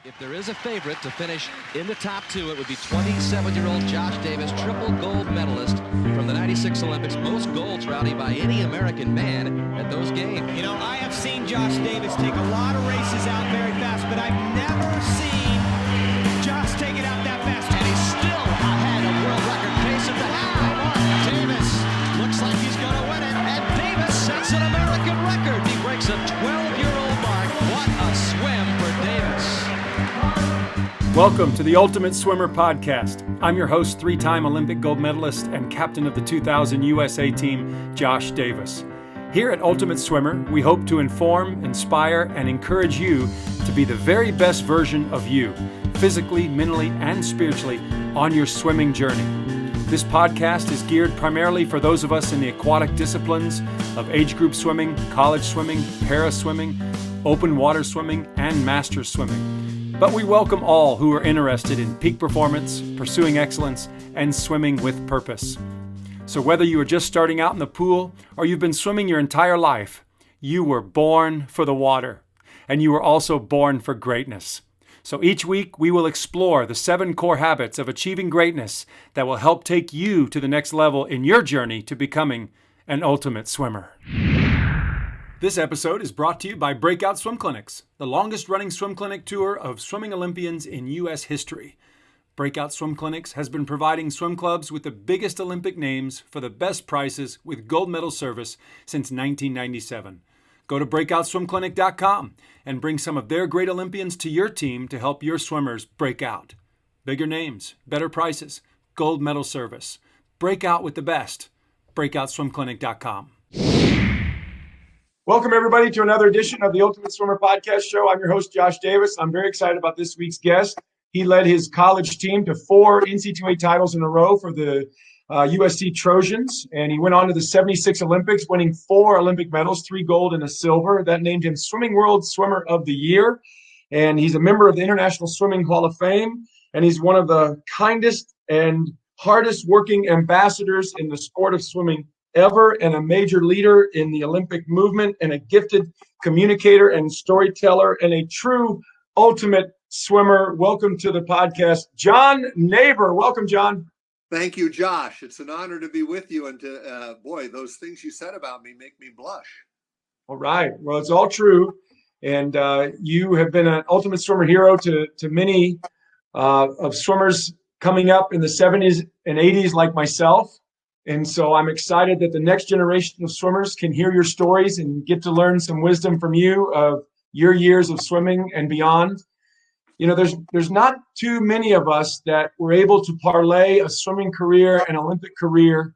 If there is a favorite to finish in the top two, it would be 27-year-old Josh Davis, triple gold medalist from the 96 Olympics. Most golds, Rowdy, by any American man at those games. You know, I have seen Josh Davis take a lot of races out very fast, but I've never seen Josh take it out that fast. And he's still ahead of world record pace at the half. Davis looks like he's going to win it, and Davis sets an American record. He breaks a 12-year-old mark. What a swim for Davis. Welcome to the Ultimate Swimmer Podcast. I'm your host, three-time Olympic gold medalist and captain of the 2000 USA team, Josh Davis. Here at Ultimate Swimmer, we hope to inform, inspire, and encourage you to be the very best version of you, physically, mentally, and spiritually, on your swimming journey. This podcast is geared primarily for those of us in the aquatic disciplines of age group swimming, college swimming, para swimming, open water swimming, and masters swimming. But we welcome all who are interested in peak performance, pursuing excellence, and swimming with purpose. So whether you are just starting out in the pool or you've been swimming your entire life, you were born for the water, and you were also born for greatness. So each week we will explore the 7 core habits of achieving greatness that will help take you to the next level in your journey to becoming an ultimate swimmer. This episode is brought to you by Breakout Swim Clinics, the longest-running swim clinic tour of swimming Olympians in U.S. history. Breakout Swim Clinics has been providing swim clubs with the biggest Olympic names for the best prices with gold medal service since 1997. Go to breakoutswimclinic.com and bring some of their great Olympians to your team to help your swimmers break out. Bigger names, better prices, gold medal service. Break out with the best. breakoutswimclinic.com. Welcome, everybody, to another edition of the Ultimate Swimmer Podcast Show. I'm your host, Josh Davis. I'm very excited about this week's guest. He led his college team to 4 NCAA titles in a row for the USC Trojans, and he went on to the 76 Olympics, winning 4 Olympic medals, 3 gold and a silver. That named him Swimming World Swimmer of the Year, and he's a member of the International Swimming Hall of Fame, and he's one of the kindest and hardest working ambassadors in the sport of swimming ever, and a major leader in the Olympic movement, and a gifted communicator and storyteller, and a true ultimate swimmer. Welcome to the podcast, John Naber. Welcome, John. Thank you, Josh. It's an honor to be with you, and to boy, those things you said about me make me blush. All right. Well, it's all true, and you have been an ultimate swimmer hero to many of swimmers coming up in the 70s and 80s like myself. And so I'm excited that the next generation of swimmers can hear your stories and get to learn some wisdom from you of your years of swimming and beyond. You know, there's not too many of us that were able to parlay a swimming career, an Olympic career,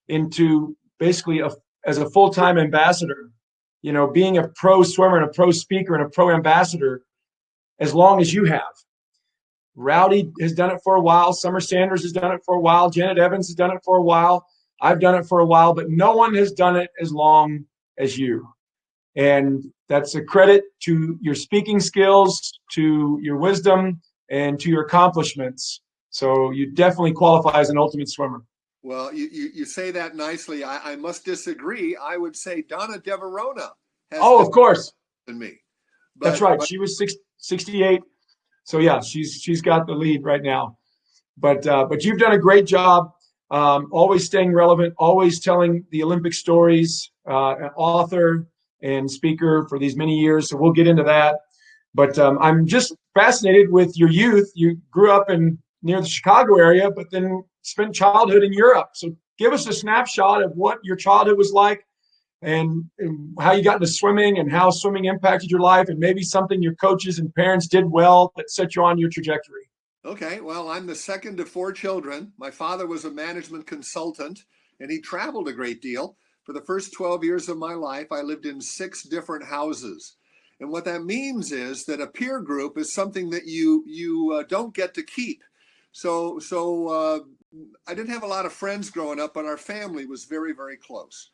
into basically as a full-time ambassador. You know, being a pro swimmer and a pro speaker and a pro ambassador as long as you have. Rowdy has done it for a while. Summer Sanders has done it for a while. Janet Evans has done it for a while. I've done it for a while, but no one has done it as long as you. And that's a credit to your speaking skills, to your wisdom, and to your accomplishments. So you definitely qualify as an ultimate swimmer. Well, you say that nicely. I must disagree. I would say Donna Deverona has of course. Than me. That's right. She was 68. So yeah, she's got the lead right now. But you've done a great job, always staying relevant, always telling the Olympic stories, an author and speaker for these many years. So we'll get into that. But I'm just fascinated with your youth. You grew up near the Chicago area, but then spent childhood in Europe. So give us a snapshot of what your childhood was like, and how you got into swimming and how swimming impacted your life, and maybe something your coaches and parents did well that set you on your trajectory. Okay, well, I'm the second of 4 children. My father was a management consultant, and he traveled a great deal. For the first 12 years of my life, I lived in 6 different houses. And what that means is that a peer group is something that you don't get to keep. So I didn't have a lot of friends growing up, but our family was very, very close.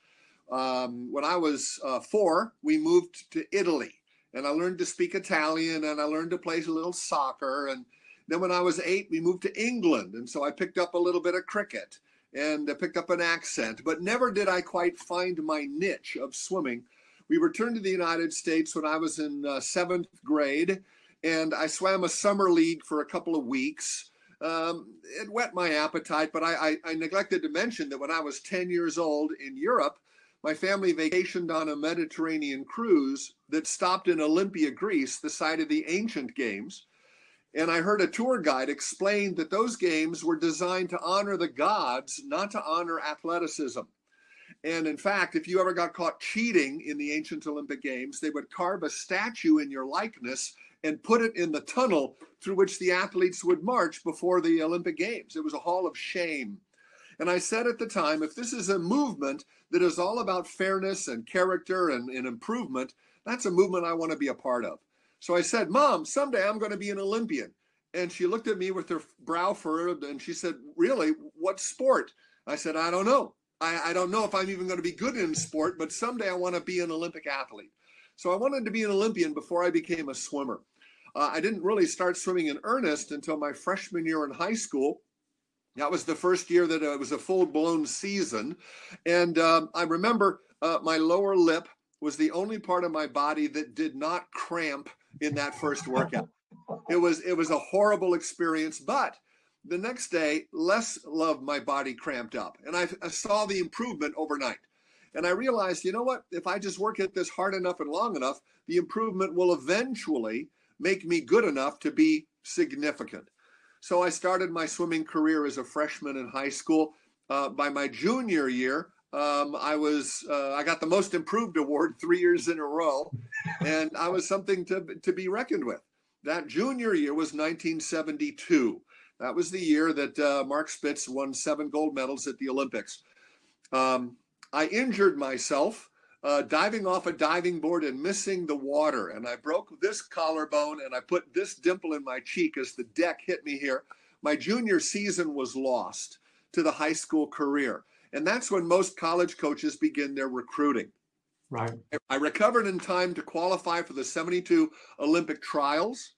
When I was 4, we moved to Italy, and I learned to speak Italian, and I learned to play a little soccer. And then when I was 8, we moved to England, and so I picked up a little bit of cricket and picked up an accent, but never did I quite find my niche of swimming. We returned to the United States when I was in 7th grade, And I swam a summer league for a couple of weeks. It whet my appetite, but I neglected to mention that when I was 10 years old in Europe, my family vacationed on a Mediterranean cruise that stopped in Olympia, Greece, the site of the ancient games. And I heard a tour guide explain that those games were designed to honor the gods, not to honor athleticism. And in fact, if you ever got caught cheating in the ancient Olympic Games, they would carve a statue in your likeness and put it in the tunnel through which the athletes would march before the Olympic Games. It was a hall of shame. And I said at the time, if this is a movement that is all about fairness and character and improvement, that's a movement I want to be a part of. So I said, Mom, someday I'm going to be an Olympian. And she looked at me with her brow furrowed and she said, really, what sport? I said, I don't know. I don't know if I'm even going to be good in sport, but someday I want to be an Olympic athlete. So I wanted to be an Olympian before I became a swimmer. I didn't really start swimming in earnest until my freshman year in high school. That was the first year that it was a full-blown season. And I remember my lower lip was the only part of my body that did not cramp in that first workout. It was a horrible experience, but the next day, less of my body cramped up. And I saw the improvement overnight. And I realized, you know what? If I just work at this hard enough and long enough, the improvement will eventually make me good enough to be significant. So I started my swimming career as a freshman in high school. By my junior year, I got the most improved award 3 years in a row, and I was something to be reckoned with. That junior year was 1972. That was the year that Mark Spitz won 7 gold medals at the Olympics. I injured myself diving off a diving board and missing the water. And I broke this collarbone and I put this dimple in my cheek as the deck hit me here. My junior season was lost to the high school career. And that's when most college coaches begin their recruiting. Right. I recovered in time to qualify for the 72 Olympic trials.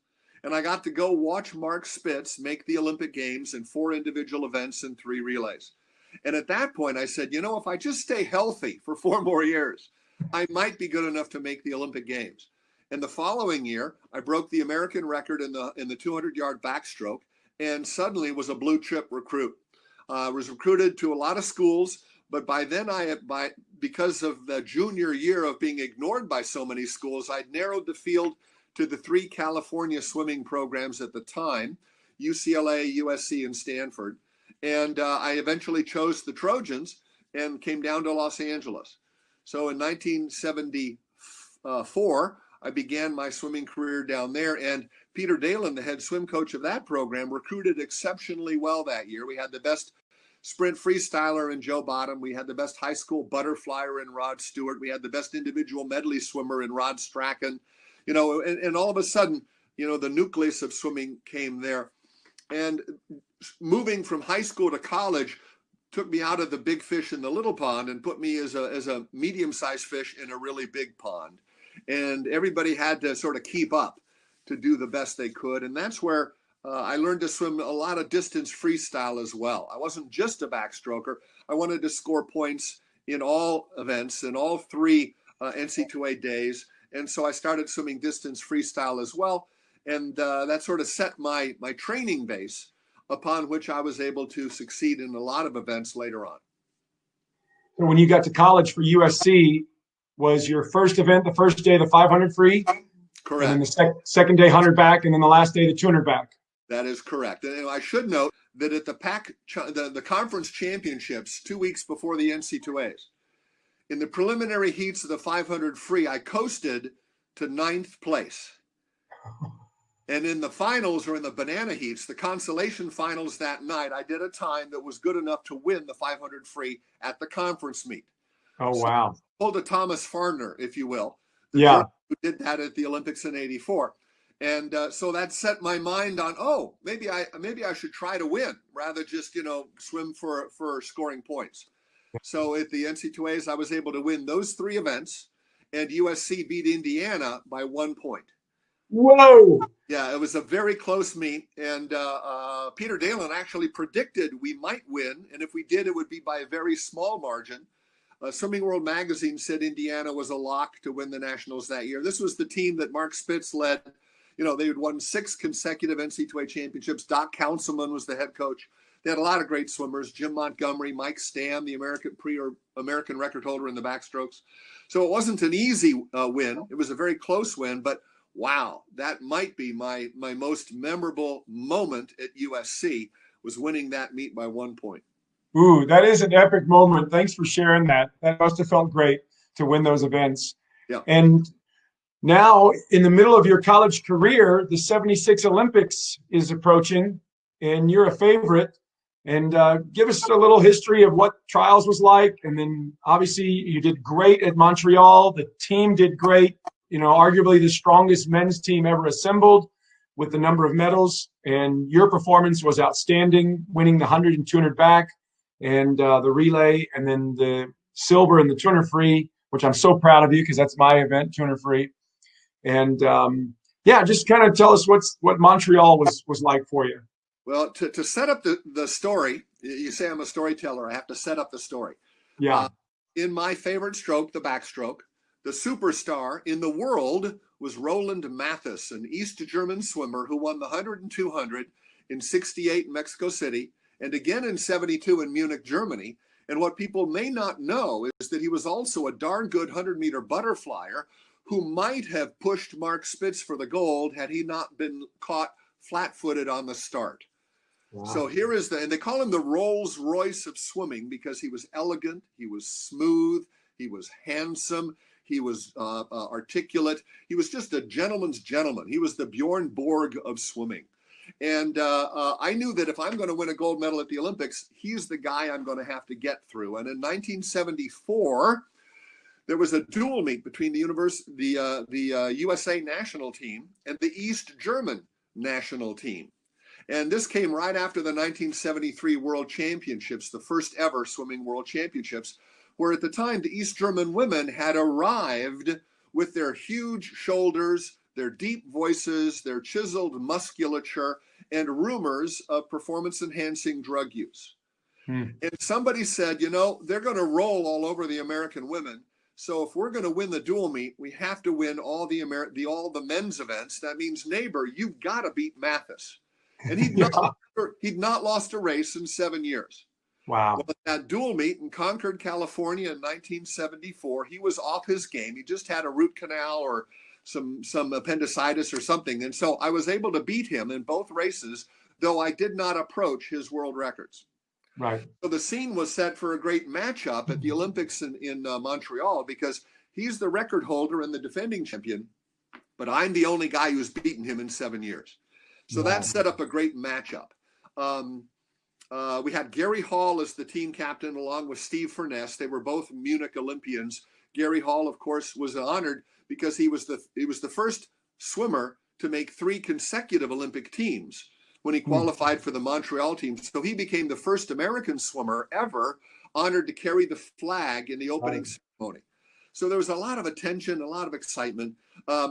And I got to go watch Mark Spitz make the Olympic Games in 4 individual events and 3 relays. And at that point, I said, you know, if I just stay healthy for 4 more years, I might be good enough to make the Olympic Games. And the following year, I broke the American record in the 200-yard backstroke and suddenly was a blue chip recruit. I was recruited to a lot of schools, but by then because of the junior year of being ignored by so many schools, I'd narrowed the field to the 3 California swimming programs at the time, UCLA, USC, and Stanford. And I eventually chose the Trojans and came down to Los Angeles. So in 1974, I began my swimming career down there. And Peter Dalen, the head swim coach of that program, recruited exceptionally well that year. We had the best sprint freestyler in Joe Bottom. We had the best high school butterflyer in Rod Stewart. We had the best individual medley swimmer in Rod Strachan. You know, and all of a sudden, you know, the nucleus of swimming came there. And moving from high school to college took me out of the big fish in the little pond and put me as a medium-sized fish in a really big pond. And everybody had to sort of keep up to do the best they could. And that's where I learned to swim a lot of distance freestyle as well. I wasn't just a backstroker. I wanted to score points in all events, in all 3 NC2A days. And so I started swimming distance freestyle as well. And that sort of set my training base upon which I was able to succeed in a lot of events later on. So when you got to college for USC, was your first event the first day the 500 free? Correct. And then the second day 100 back, and then the last day the 200 back? That is correct. And I should note that at the conference championships 2 weeks before the NC2As, in the preliminary heats of the 500 free, I coasted to 9th place. And in the finals, or in the banana heats, the consolation finals that night, I did a time that was good enough to win the 500 free at the conference meet. Oh, wow. So pulled a Thomas Farner, if you will. Yeah. Who did that at the Olympics in '84. And so that set my mind on, oh, maybe I should try to win rather just, you know, swim for scoring points. So at the NC2As, I was able to win those 3 events, and USC beat Indiana by 1 point. Whoa. Yeah, it was a very close meet, and Peter Dalen actually predicted we might win, and if we did, it would be by a very small margin. Swimming World Magazine said Indiana was a lock to win the Nationals that year. This was the team that Mark Spitz led They had won 6 consecutive NCAA championships. Doc Councilman was the head coach. They had a lot of great swimmers: Jim Montgomery, Mike Stam, the American record holder in the backstrokes. So it wasn't an easy win. It was a very close win, but wow, that might be my most memorable moment at USC, was winning that meet by 1 point. Ooh, that is an epic moment. Thanks for sharing that. That must have felt great to win those events. Yeah. And now, in the middle of your college career, the 76 Olympics is approaching, and you're a favorite. And give us a little history of what trials was like. And then obviously you did great at Montreal. The team did great, arguably the strongest men's team ever assembled with the number of medals. And your performance was outstanding, winning the 100 and 200 back and the relay, and then the silver in the 200 free, which I'm so proud of you because that's my event, 200 free. And just kind of tell us what Montreal was like for you. Well, to set up the story, you say I'm a storyteller. I have to set up the story. Yeah. In my favorite stroke, the backstroke, the superstar in the world was Roland Matthes, an East German swimmer who won the 100 and 200 in 68 in Mexico City and again in 72 in Munich, Germany. And what people may not know is that he was also a darn good 100-meter butterflyer who might have pushed Mark Spitz for the gold had he not been caught flat-footed on the start. Wow. So here is and they call him the Rolls-Royce of swimming because he was elegant, he was smooth, he was handsome, he was articulate. He was just a gentleman's gentleman. He was the Bjorn Borg of swimming. And I knew that if I'm going to win a gold medal at the Olympics, he's the guy I'm going to have to get through. And in 1974, there was a dual meet between the USA national team and the East German national team. And this came right after the 1973 World Championships, the first ever swimming World Championships, where at the time the East German women had arrived with their huge shoulders, their deep voices, their chiseled musculature, and rumors of performance-enhancing drug use. And somebody said, they're going to roll all over the American women. So if we're going to win the dual meet, we have to win all the men's events. That means, Naber, you've got to beat Matthes. And he'd not lost a race in 7 years. Wow. Well, at that dual meet in Concord, California in 1974, he was off his game. He just had a root canal or some appendicitis or something. And so I was able to beat him in both races, though I did not approach his world records. Right. So the scene was set for a great matchup at the Olympics in Montreal because he's the record holder and the defending champion, but I'm the only guy who's beaten him in 7 years. So that set up a great matchup. We had Gary Hall as the team captain along with Steve Furness. They were both Munich Olympians. Gary Hall, of course, was honored because he was the first swimmer to make 3 consecutive Olympic teams when he qualified for the Montreal team. So he became the first American swimmer ever honored to carry the flag in the opening ceremony. So there was a lot of attention, a lot of excitement.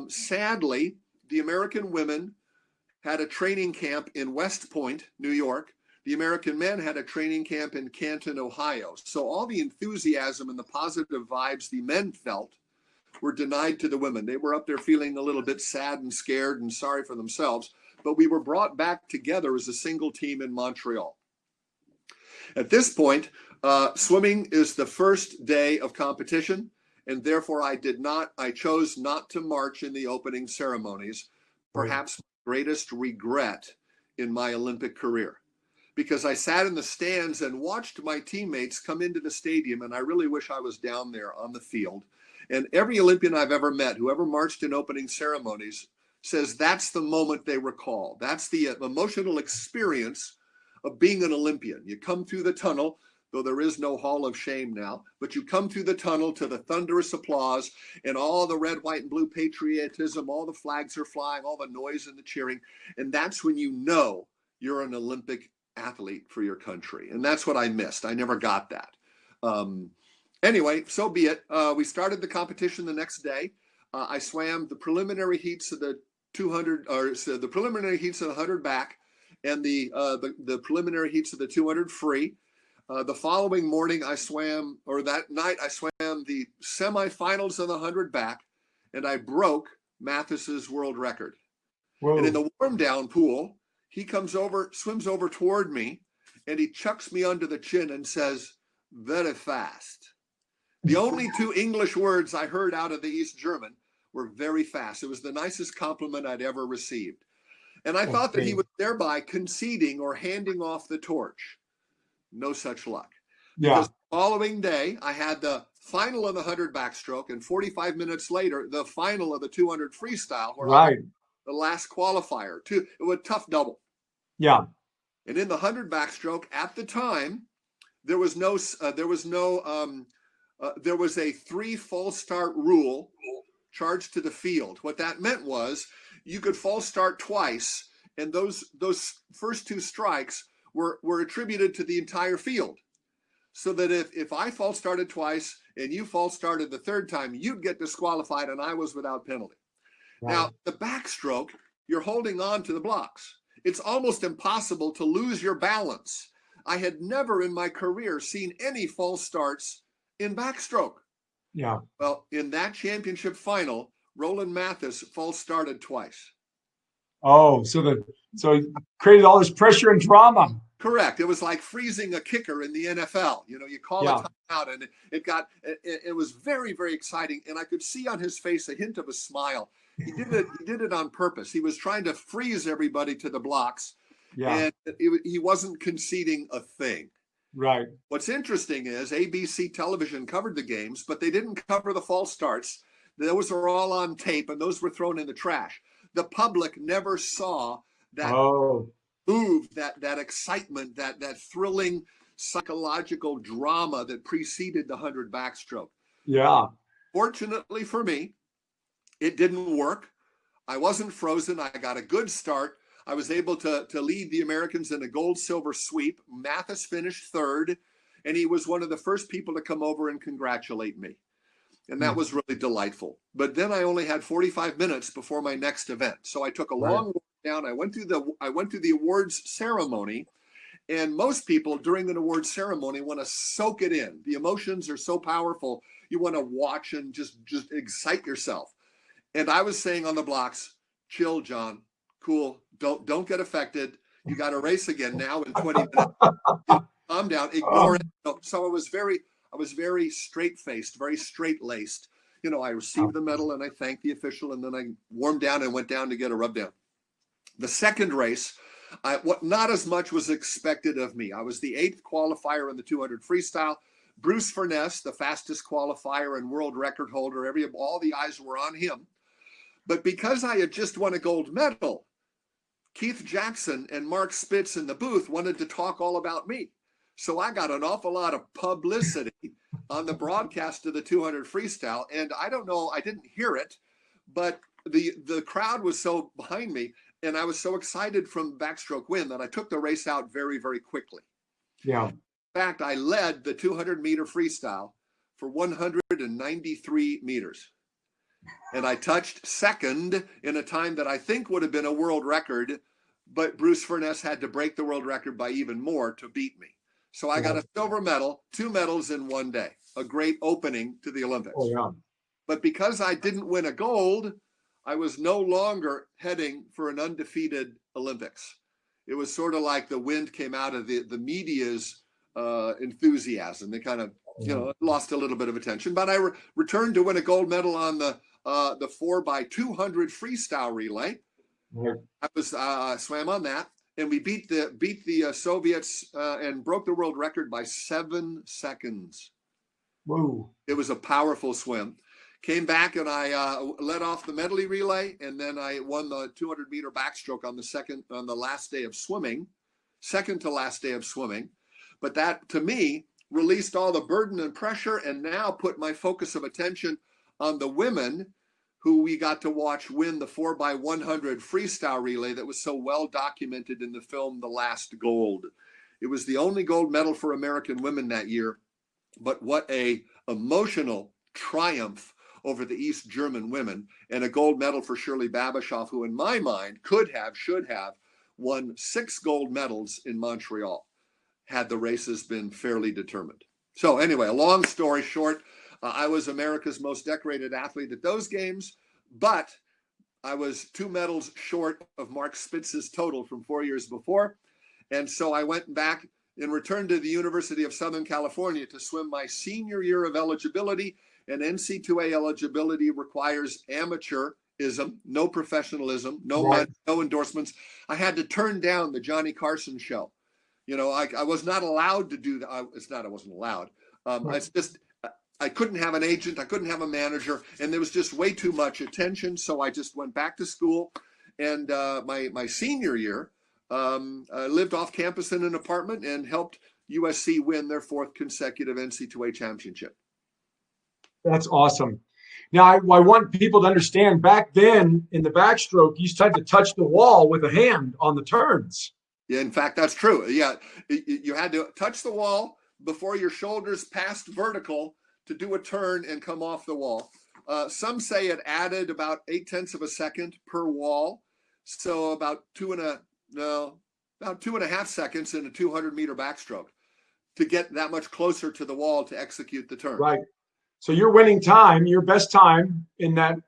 Sadly, the American women had a training camp in West Point, New York. The American men had a training camp in Canton, Ohio. So all the enthusiasm and the positive vibes the men felt were denied to the women. They were up there feeling a little bit sad and scared and sorry for themselves. But we were brought back together as a single team in Montreal. At this point, swimming is the first day of competition, and therefore I chose not to march in the opening ceremonies, perhaps greatest regret in my Olympic career, because I sat in the stands and watched my teammates come into the stadium, and I really wish I was down there on the field. And every Olympian I've ever met, whoever marched in opening ceremonies, says that's the moment they recall. That's the emotional experience of being an Olympian. You come through the tunnel, though there is no Hall of Shame now, but you come through the tunnel to the thunderous applause and all the red, white, and blue patriotism, all the flags are flying, all the noise and the cheering. And that's when you know you're an Olympic athlete for your country. And that's what I missed. I never got that. Anyway, so be it. We started the competition the next day. I swam the preliminary heats of the 200, or so the preliminary heats of the 100 back, and the preliminary heats of the 200 free. The following morning, that night, I swam the semifinals of the 100 back, and I broke Mathes's world record. Whoa. And in the warm down pool, he comes over, swims over toward me, and he chucks me under the chin and says, "Very fast." The only two English words I heard out of the East German were "very fast." It was the nicest compliment I'd ever received. And I thought that he was thereby conceding or handing off the torch. No such luck. Yeah. Because the following day, I had the final of the 100 backstroke, and 45 minutes later, the final of the 200 freestyle, where I was the last qualifier. It was a tough double. Yeah. And in the 100 backstroke, at the time, there was a 3 false start rule charged to the field. What that meant was you could false start twice, and those first 2 strikes were attributed to the entire field. So that if I false started twice and you false started the third time, you'd get disqualified, and I was without penalty. Right. Now, the backstroke, you're holding on to the blocks. It's almost impossible to lose your balance. I had never in my career seen any false starts in backstroke. Yeah. Well, in that championship final, Roland Mathis false started twice. Oh, so it created all this pressure and drama. Correct. It was like freezing a kicker in the NFL. You call a timeout, and it was very, very exciting. And I could see on his face a hint of a smile. He did it on purpose. He was trying to freeze everybody to the blocks. Yeah. And he wasn't conceding a thing. Right. What's interesting is ABC television covered the games, but they didn't cover the false starts. Those are all on tape, and those were thrown in the trash. The public never saw that move, that excitement, that thrilling psychological drama that preceded the 100 backstroke. Yeah. Fortunately for me, it didn't work. I wasn't frozen. I got a good start. I was able to lead the Americans in a gold-silver sweep. Mathis finished 3rd, and he was one of the first people to come over and congratulate me. And that was really delightful. But then I only had 45 minutes before my next event. So I took a long walk down. I went through the awards ceremony, and most people during an awards ceremony want to soak it in. The emotions are so powerful. You want to watch and just excite yourself. And I was saying on the blocks, "Chill, John. Cool. Don't get affected. You got to race again now in 20 minutes. Calm down. Ignore it." So I was very straight-faced, very straight-laced. I received the medal and I thanked the official, and then I warmed down and went down to get a rub down. The second race, not as much was expected of me. I was the 8th qualifier in the 200 freestyle. Bruce Furness, the fastest qualifier and world record holder, all the eyes were on him. But because I had just won a gold medal, Keith Jackson and Mark Spitz in the booth wanted to talk all about me. So I got an awful lot of publicity on the broadcast of the 200 freestyle. And I don't know, I didn't hear it, but the crowd was so behind me, and I was so excited from backstroke win that I took the race out very, very quickly. Yeah. In fact, I led the 200-meter freestyle for 193 meters. And I touched second in a time that I think would have been a world record, but Bruce Furness had to break the world record by even more to beat me. So I got a silver medal, 2 medals in one day, a great opening to the Olympics. Oh, yeah. But because I didn't win a gold, I was no longer heading for an undefeated Olympics. It was sort of like the wind came out of the media's enthusiasm. They kind of, lost a little bit of attention. But I returned to win a gold medal on the 4x200 freestyle relay. I was swam on that, and we beat the Soviets and broke the world record by 7 seconds. Whoa! It was a powerful swim. Came back and I led off the medley relay, and then I won the 200-meter backstroke on the last day of swimming, second to last day of swimming. But that, to me, released all the burden and pressure, and now put my focus of attention on the women who we got to watch win the 4x100 freestyle relay that was so well documented in the film The Last Gold. It was the only gold medal for American women that year, but what a emotional triumph over the East German women, and a gold medal for Shirley Babashoff, who in my mind should have won 6 gold medals in Montreal had the races been fairly determined. So anyway, a long story short, I was America's most decorated athlete at those games, but I was 2 medals short of Mark Spitz's total from 4 years before. And so I went back and returned to the University of Southern California to swim my senior year of eligibility. And NC2A eligibility requires amateurism, no professionalism, no money, no endorsements. I had to turn down the Johnny Carson show. You know, I was not allowed to do that. It's not I wasn't allowed. It's just I couldn't have an agent. I couldn't have a manager. And there was just way too much attention. So I just went back to school. And my senior year, I lived off campus in an apartment and helped USC win their 4th consecutive NC2A championship. That's awesome. Now, I want people to understand, back then in the backstroke, you had to touch the wall with a hand on the turns. Yeah, in fact, that's true. Yeah, you had to touch the wall before your shoulders passed vertical to do a turn and come off the wall. Some say it added about 0.8 of a second per wall. So about 2.5 seconds in a 200-meter backstroke to get that much closer to the wall to execute the turn. Right. So your winning time, your best time in that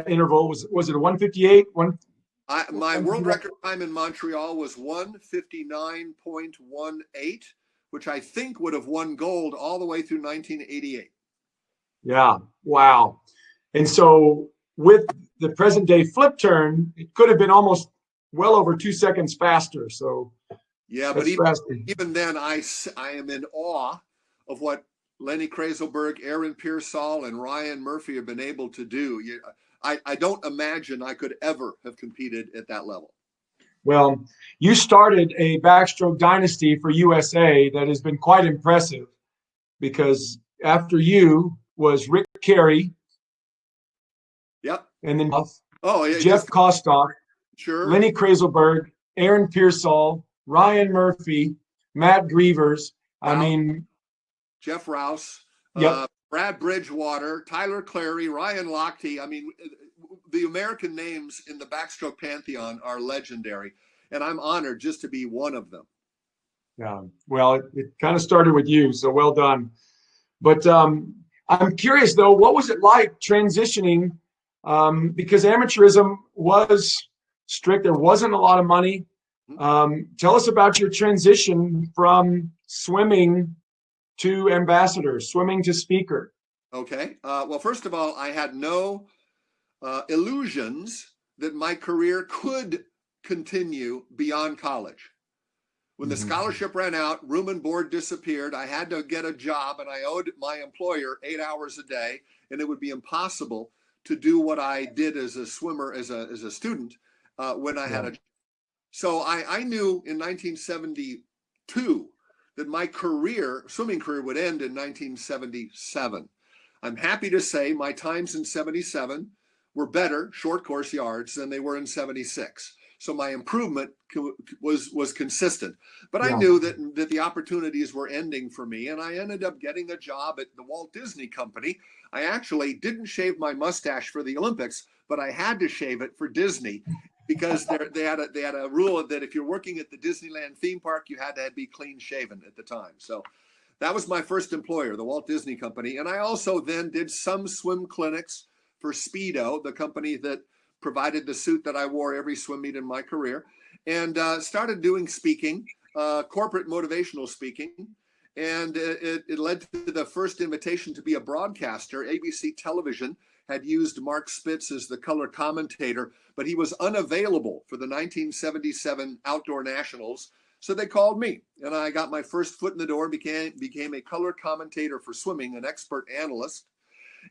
interval was it a 158? My world record time in Montreal was 159.18, which I think would have won gold all the way through 1988. Yeah. Wow. And so with the present day flip turn, it could have been almost well over 2 seconds faster. So yeah, but even then, I am in awe of what Lenny Kraselberg, Aaron Pearsall, and Ryan Murphy have been able to do. I don't imagine I could ever have competed at that level. Well, you started a backstroke dynasty for USA that has been quite impressive, because after you was Rick Carey. Yep. And then yeah, Jeff Kostock, sure, Lenny Kraselberg, Aaron Pearsall, Ryan Murphy, Matt Grievers. I mean, Jeff Rouse, yep. Brad Bridgewater, Tyler Clary, Ryan Lochte. I mean, the American names in the backstroke pantheon are legendary, and I'm honored just to be one of them. Yeah, well, it kind of started with you, so well done. But I'm curious, though, what was it like transitioning? Because amateurism was strict. There wasn't a lot of money. Tell us about your transition from swimming to ambassador, swimming to speaker. Okay. Well, first of all, I had no illusions that my career could continue beyond college. When the scholarship ran out, room and board disappeared. I had to get a job, and I owed my employer 8 hours a day, and it would be impossible to do what I did as a swimmer, as a student, when I had a. So I knew in 1972 that my swimming career would end in 1977. I'm happy to say my times in 77 were better short course yards than they were in 76. So my improvement was consistent, but I knew that the opportunities were ending for me, and I ended up getting a job at the Walt Disney Company. I actually didn't shave my mustache for the Olympics, but I had to shave it for Disney, because they had a rule that if you're working at the Disneyland theme park, you had to be clean shaven at the time. So that was my first employer, the Walt Disney Company. And I also then did some swim clinics for Speedo, the company that provided the suit that I wore every swim meet in my career, and started doing speaking, corporate motivational speaking. And it led to the first invitation to be a broadcaster. ABC Television had used Mark Spitz as the color commentator, but he was unavailable for the 1977 Outdoor Nationals. So they called me, and I got my first foot in the door, became a color commentator for swimming, an expert analyst.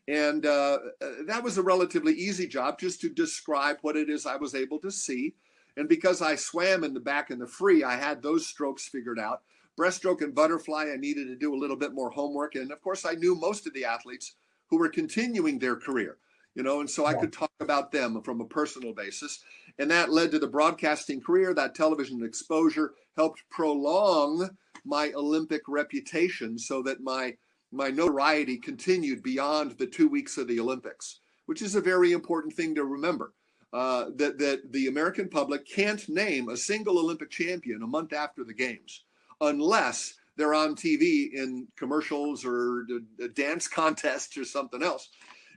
And that was a relatively easy job, just to describe what it is I was able to see. And because I swam in the back in the free, I had those strokes figured out. Breaststroke and butterfly, I needed to do a little bit more homework. And of course, I knew most of the athletes who were continuing their career, and so I could talk about them from a personal basis. And that led to the broadcasting career. That television exposure helped prolong my Olympic reputation, so that my notoriety continued beyond the 2 weeks of the Olympics, which is a very important thing to remember, that the American public can't name a single Olympic champion a month after the games unless they're on TV in commercials or dance contests or something else.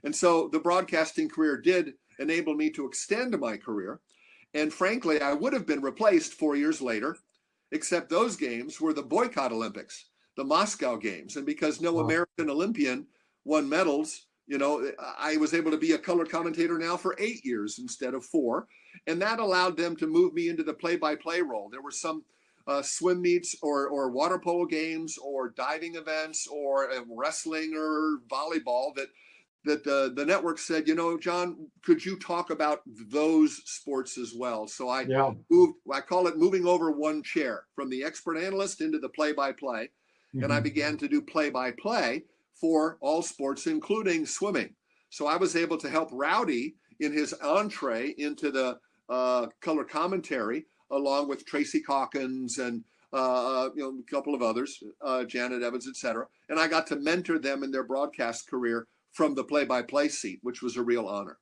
And so the broadcasting career did enabled me to extend my career. And frankly, I would have been replaced 4 years later, except those games were the boycott Olympics, the Moscow games. And because no American Olympian won medals, I was able to be a color commentator now for 8 years instead of 4. And that allowed them to move me into the play-by-play role. There were some swim meets or water polo games or diving events or wrestling or volleyball that the network said, John, could you talk about those sports as well? So I call it moving over one chair from the expert analyst into the play-by-play. Mm-hmm. And I began to do play-by-play for all sports, including swimming. So I was able to help Rowdy in his entree into the color commentary, along with Tracy Calkins and a couple of others, Janet Evans, etc. And I got to mentor them in their broadcast career from the play-by-play seat, which was a real honor.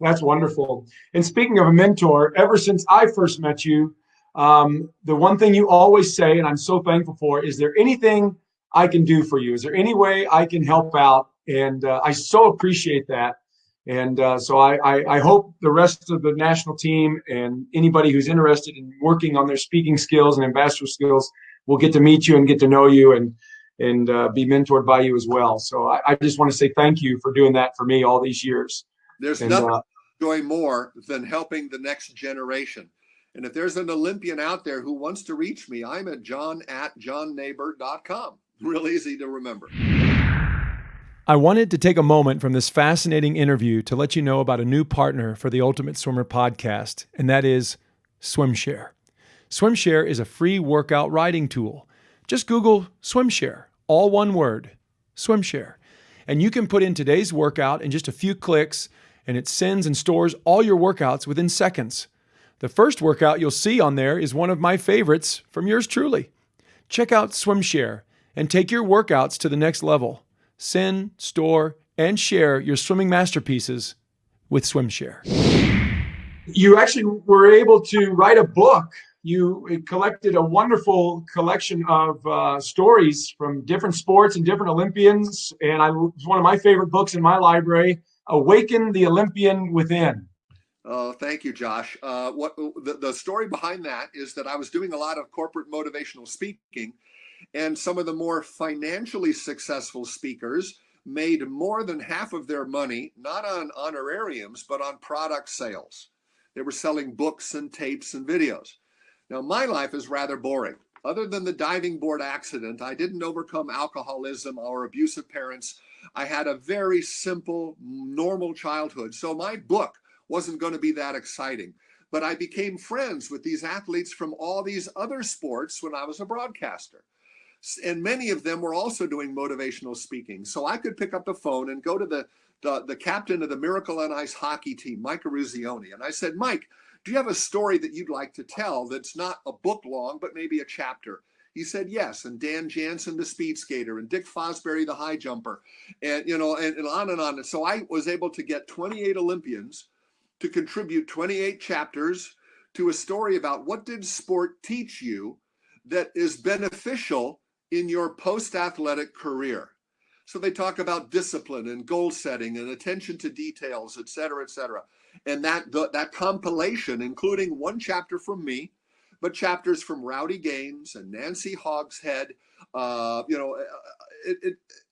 That's wonderful. And speaking of a mentor, ever since I first met you, the one thing you always say, and I'm so thankful for, is there anything I can do for you? Is there any way I can help out? And I so appreciate that. And so I hope the rest of the national team and anybody who's interested in working on their speaking skills and ambassador skills will get to meet you and get to know you and be mentored by you as well. So I just want to say thank you for doing that for me all these years. There's nothing I enjoy more than helping the next generation. And if there's an Olympian out there who wants to reach me, I'm at john@johnnaber.com. Real easy to remember. I wanted to take a moment from this fascinating interview to let you know about a new partner for the Ultimate Swimmer podcast, and that is SwimShare. SwimShare is a free workout writing tool. Just Google SwimShare, all one word, SwimShare. And you can put in today's workout in just a few clicks, and it sends and stores all your workouts within seconds. The first workout you'll see on there is one of my favorites from yours truly. Check out SwimShare and take your workouts to the next level. Send, store, and share your swimming masterpieces with SwimShare. You actually were able to write a book. You collected a wonderful collection of stories from different sports and different Olympians. And it's one of my favorite books in my library, Awaken the Olympian Within. Oh, thank you, Josh. The story behind that is that I was doing a lot of corporate motivational speaking, and some of the more financially successful speakers made more than half of their money, not on honorariums, but on product sales. They were selling books and tapes and videos. Now, my life is rather boring. Other than the diving board accident, I didn't overcome alcoholism or abusive parents. I had a very simple, normal childhood. So my book wasn't going to be that exciting. But I became friends with these athletes from all these other sports when I was a broadcaster. And many of them were also doing motivational speaking. So I could pick up the phone and go to the captain of the Miracle on Ice hockey team, Mike Eruzione. And I said, Mike, do you have a story that you'd like to tell that's not a book long, but maybe a chapter? He said, yes. And Dan Jansen, the speed skater, and Dick Fosbury, the high jumper, and, and on and on. And so I was able to get 28 Olympians to contribute 28 chapters to a story about what did sport teach you that is beneficial in your post-athletic career. So they talk about discipline and goal setting and attention to details, et cetera, et cetera. And that compilation, including one chapter from me, but chapters from Rowdy Gaines and Nancy Hogshead, and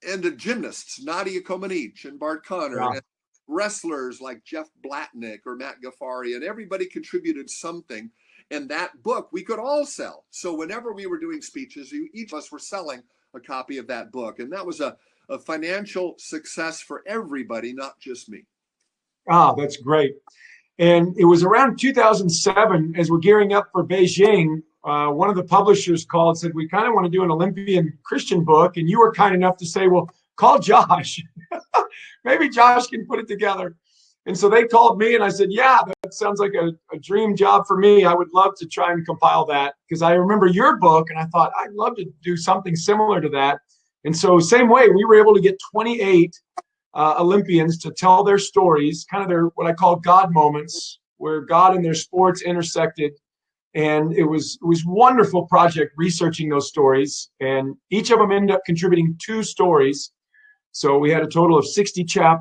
the gymnasts, Nadia Comaneci and Bart Connor, and wrestlers like Jeff Blatnick or Matt Gaffari, and everybody contributed something. And that book we could all sell. So whenever we were doing speeches, each of us were selling a copy of that book. And that was a financial success for everybody, not just me. Ah, that's great. And it was around 2007, as we're gearing up for Beijing, one of the publishers called and said, we kind of want to do an Olympian Christian book. And you were kind enough to say, well, call Josh. Maybe Josh can put it together. And so they called me and I said, yeah, that sounds like a dream job for me. I would love to try and compile that, because I remember your book and I thought I'd love to do something similar to that. And so same way, we were able to get 28 Olympians to tell their stories, kind of their what I call God moments, where God and their sports intersected. And it was wonderful project researching those stories. And each of them ended up contributing 2 stories. So we had a total of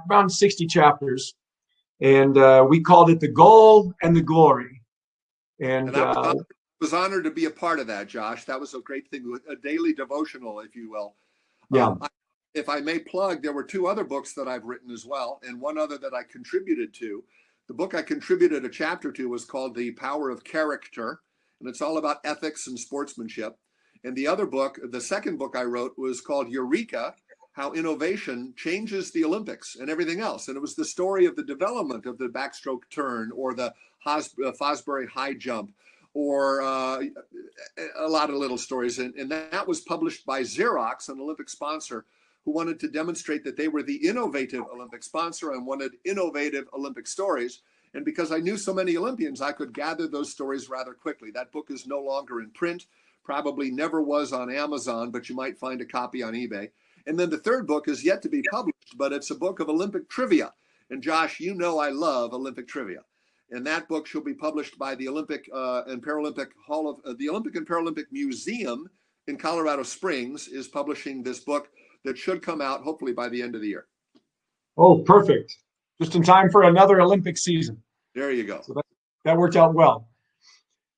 around 60 chapters. and we called it The Goal and the Glory. And I was honored to be a part of that, Josh. That was a great thing, a daily devotional, if you will. Yeah. If I may plug, there were 2 other books that I've written as well, and one other that I contributed to. The book I contributed a chapter to was called The Power of Character, and it's all about ethics and sportsmanship. And the other book, the second book I wrote, was called Eureka, How Innovation Changes the Olympics and Everything Else. And it was the story of the development of the backstroke turn, or the Fosbury high jump, or a lot of little stories. And that was published by Xerox, an Olympic sponsor, who wanted to demonstrate that they were the innovative Olympic sponsor and wanted innovative Olympic stories. And because I knew so many Olympians, I could gather those stories rather quickly. That book is no longer in print, probably never was on Amazon, but you might find a copy on eBay. And then the third book is yet to be published, but it's a book of Olympic trivia. And Josh, you know I love Olympic trivia. And that book shall be published by the Olympic and Paralympic Museum in Colorado Springs is publishing this book that should come out hopefully by the end of the year. Oh, perfect. Just in time for another Olympic season. There you go. So that worked out well.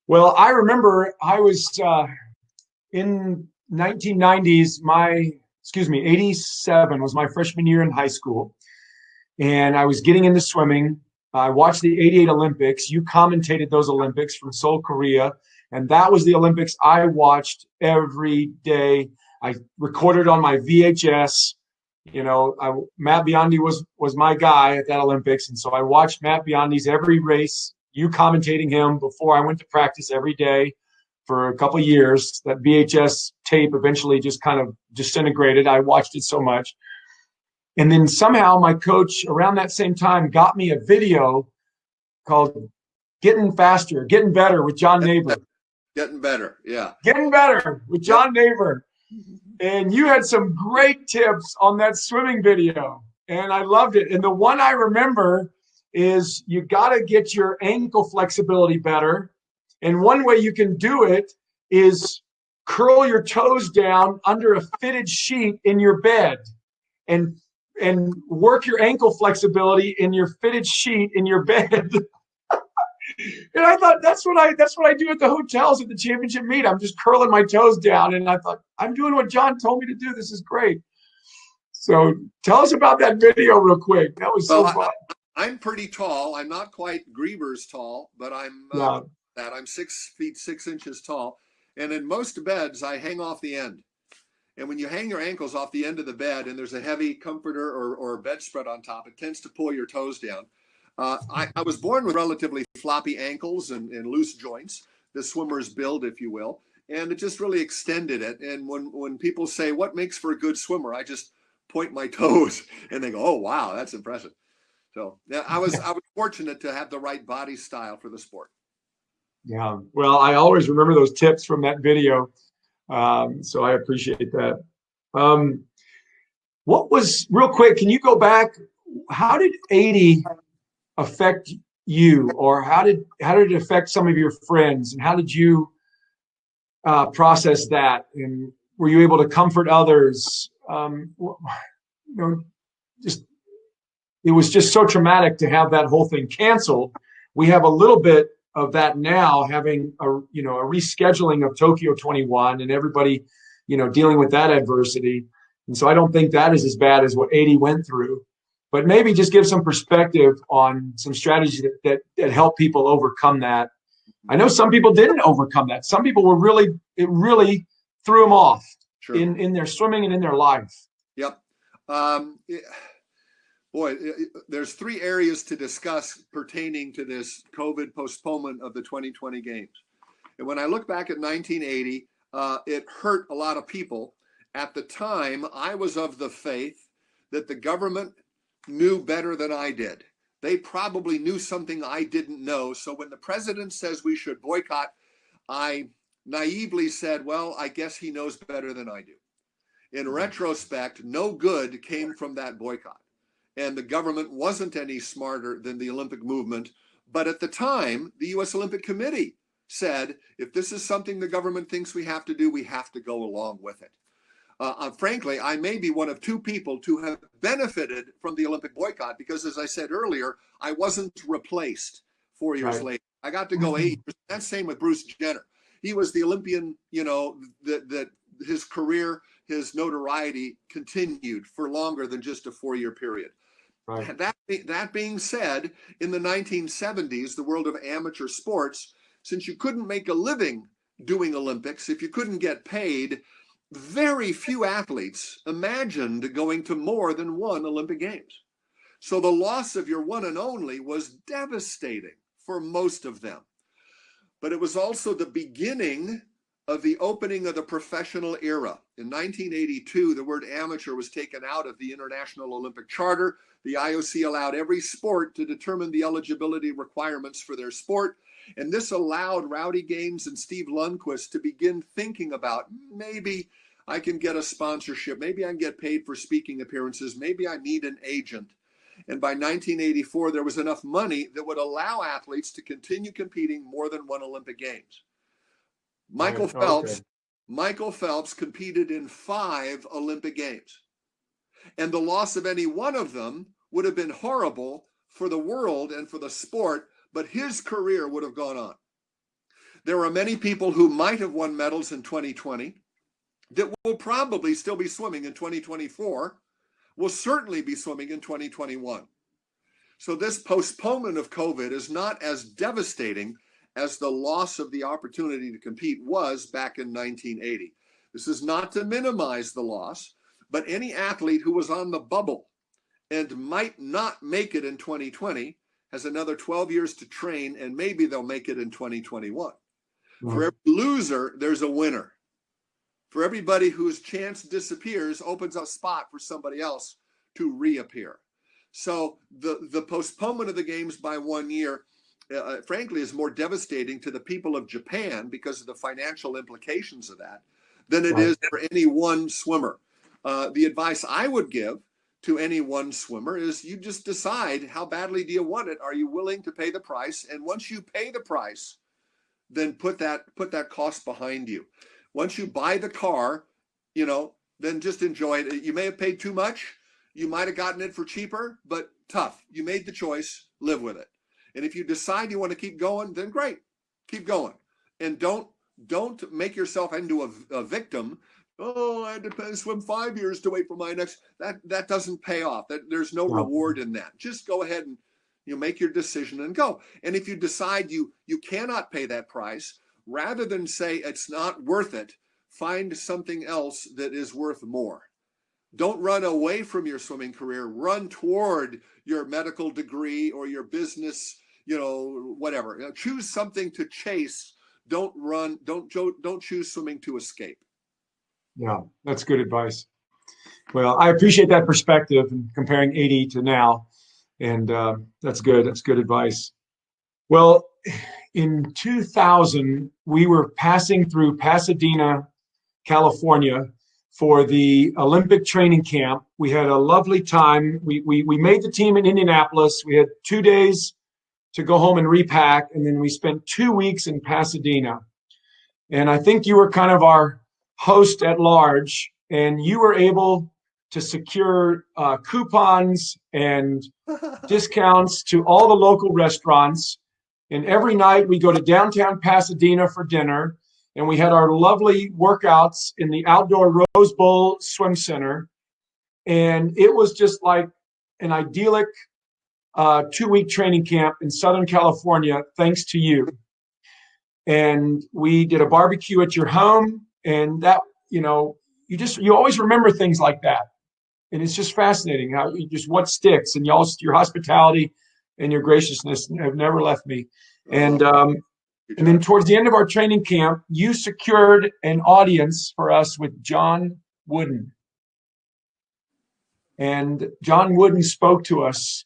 Well, I remember I was in 1990s, 87 was my freshman year in high school. And I was getting into swimming. I watched the 88 Olympics. You commentated those Olympics from Seoul, Korea. And that was the Olympics I watched every day. I recorded on my VHS. You know, Matt Biondi was my guy at that Olympics. And so I watched Matt Biondi's every race, you commentating him before I went to practice every day for a couple of years. That VHS tape eventually just kind of disintegrated. I watched it so much. And then somehow my coach around that same time got me a video called Getting Faster, Getting Better with John Naber. Getting Better, yeah. Getting Better with John Naber. And you had some great tips on that swimming video, and I loved it. And the one I remember is you got to get your ankle flexibility better. And one way you can do it is curl your toes down under a fitted sheet in your bed and work your ankle flexibility in your fitted sheet in your bed. And I thought that's what I do at the hotels at the championship meet. I'm just curling my toes down, and I thought I'm doing what John told me to do. This is great. So tell us about that video real quick. That was so fun. I'm pretty tall. I'm not quite Grieber's tall, but I'm 6 feet 6 inches tall. And in most beds, I hang off the end. And when you hang your ankles off the end of the bed, and there's a heavy comforter or bedspread on top, it tends to pull your toes down. I was born with relatively floppy ankles and loose joints, the swimmer's build, if you will, and it just really extended it. And when people say, what makes for a good swimmer, I just point my toes and they go, oh, wow, that's impressive. So yeah, I was fortunate to have the right body style for the sport. Yeah, well, I always remember those tips from that video. So I appreciate that. What was, real quick, can you go back? How did 80 affect you, or how did it affect some of your friends, and how did you process that? And were you able to comfort others? It was just so traumatic to have that whole thing canceled. We have a little bit of that now, having a rescheduling of Tokyo 21 and everybody, dealing with that adversity. And so I don't think that is as bad as what 80 went through. But maybe just give some perspective on some strategies that help people overcome that. I know some people didn't overcome that. Some people it really threw them off in their swimming and in their life. Yep. There's 3 areas to discuss pertaining to this COVID postponement of the 2020 games. And when I look back at 1980, it hurt a lot of people. At the time, I was of the faith that the government knew better than I did. They probably knew something I didn't know. So when the president says we should boycott, I naively said, well, I guess he knows better than I do. In retrospect, no good came from that boycott. And the government wasn't any smarter than the Olympic movement. But at the time, the U.S. Olympic Committee said, if this is something the government thinks we have to do, we have to go along with it. Frankly, I may be one of two people to have benefited from the Olympic boycott because, as I said earlier, I wasn't replaced 4 years later. I got to go 8 years. That's same with Bruce Jenner. He was the Olympian, that his career, his notoriety continued for longer than just a 4-year period. Right. That being said, in the 1970s, the world of amateur sports, since you couldn't make a living doing Olympics, if you couldn't get paid, very few athletes imagined going to more than one Olympic Games. So the loss of your one and only was devastating for most of them. But it was also the beginning of the opening of the professional era. In 1982, the word amateur was taken out of the International Olympic Charter. The IOC allowed every sport to determine the eligibility requirements for their sport. And this allowed Rowdy Gaines and Steve Lundquist to begin thinking about, maybe I can get a sponsorship. Maybe I can get paid for speaking appearances. Maybe I need an agent. And by 1984, there was enough money that would allow athletes to continue competing more than one Olympic Games. Michael Phelps competed in 5 Olympic Games. And the loss of any one of them would have been horrible for the world and for the sport, but his career would have gone on. There are many people who might have won medals in 2020 that will probably still be swimming in 2024, will certainly be swimming in 2021. So this postponement of COVID is not as devastating as the loss of the opportunity to compete was back in 1980. This is not to minimize the loss, but any athlete who was on the bubble and might not make it in 2020 has another 12 years to train, and maybe they'll make it in 2021. For every loser, there's a winner. For everybody whose chance disappears, opens a spot for somebody else to reappear. So the postponement of the games by 1 year, frankly, is more devastating to the people of Japan because of the financial implications of that than it is for any one swimmer. The advice I would give to any one swimmer is you just decide, how badly do you want it? Are you willing to pay the price? And once you pay the price, then put that cost behind you. Once you buy the car, then just enjoy it. You may have paid too much. You might have gotten it for cheaper, but tough. You made the choice, live with it. And if you decide you want to keep going, then great, keep going. And don't make yourself into a victim. Oh, I had to swim 5 years to wait for my next. That doesn't pay off. There's no reward in that. Just go ahead and make your decision and go. And if you decide you cannot pay that price, rather than say it's not worth it, find something else that is worth more. Don't run away from your swimming career. Run toward your medical degree or your business, whatever. Choose something to chase. Don't choose swimming to escape. Yeah, that's good advice. Well, I appreciate that perspective and comparing 80 to now. And that's good. That's good advice. Well, in 2000, we were passing through Pasadena, California for the Olympic training camp. We had a lovely time. We made the team in Indianapolis. We had 2 days to go home and repack, and then we spent 2 weeks in Pasadena. And I think you were kind of our host at large, and you were able to secure coupons and discounts to all the local restaurants. And every night we go to downtown Pasadena for dinner, and we had our lovely workouts in the outdoor Rose Bowl Swim Center. And it was just like an idyllic 2-week training camp in Southern California, thanks to you. And we did a barbecue at your home, and that, you always remember things like that. And it's just fascinating how what sticks, and your hospitality and your graciousness have never left me. And then towards the end of our training camp, you secured an audience for us with John Wooden. And John Wooden spoke to us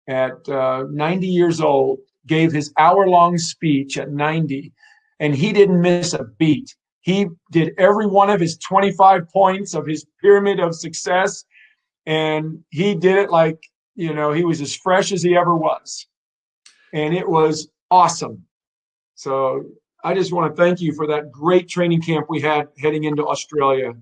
at 90 years old, gave his hour-long speech at 90, and he didn't miss a beat. He did every one of his 25 points of his pyramid of success, and he did it like, he was as fresh as he ever was. And it was awesome. So I just want to thank you for that great training camp we had heading into Australia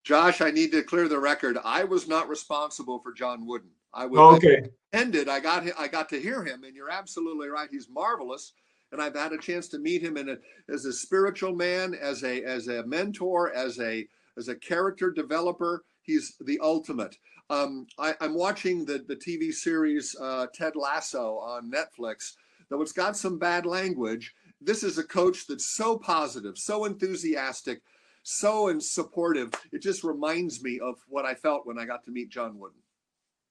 Josh, I need to clear the record. I was not responsible for John Wooden. Okay. I got to hear him, and you're absolutely right. He's marvelous, and I've had a chance to meet him as a spiritual man, as a mentor, as a character developer. He's the ultimate. I'm watching the TV series Ted Lasso on Netflix, though it's got some bad language. This is a coach that's so positive, so enthusiastic, so supportive. It just reminds me of what I felt when I got to meet John Wooden.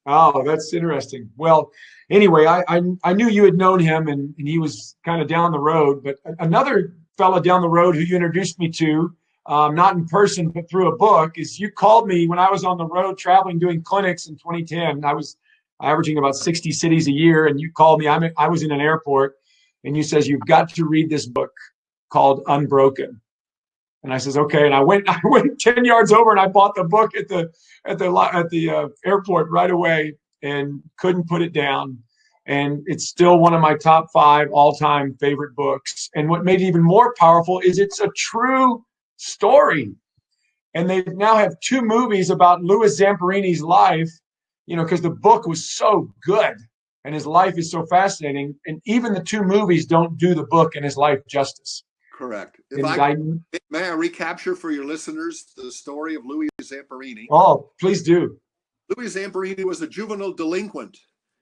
Oh, that's interesting. Well, anyway, I knew you had known him, and he was kind of down the road. But another fellow down the road who you introduced me to, not in person, but through a book, is you called me when I was on the road traveling, doing clinics in 2010. I was averaging about 60 cities a year, and you called me. I was in an airport, and you says, "You've got to read this book called Unbroken." And I says, okay. And I went 10 yards over and I bought the book at the airport right away and couldn't put it down. And it's still one of my top 5 all-time favorite books. And what made it even more powerful is it's a true story. And they now have 2 movies about Louis Zamperini's life, because the book was so good and his life is so fascinating. And even the 2 movies don't do the book and his life justice. Correct. May I recapture for your listeners the story of Louis Zamperini? Oh, please do. Louis Zamperini was a juvenile delinquent.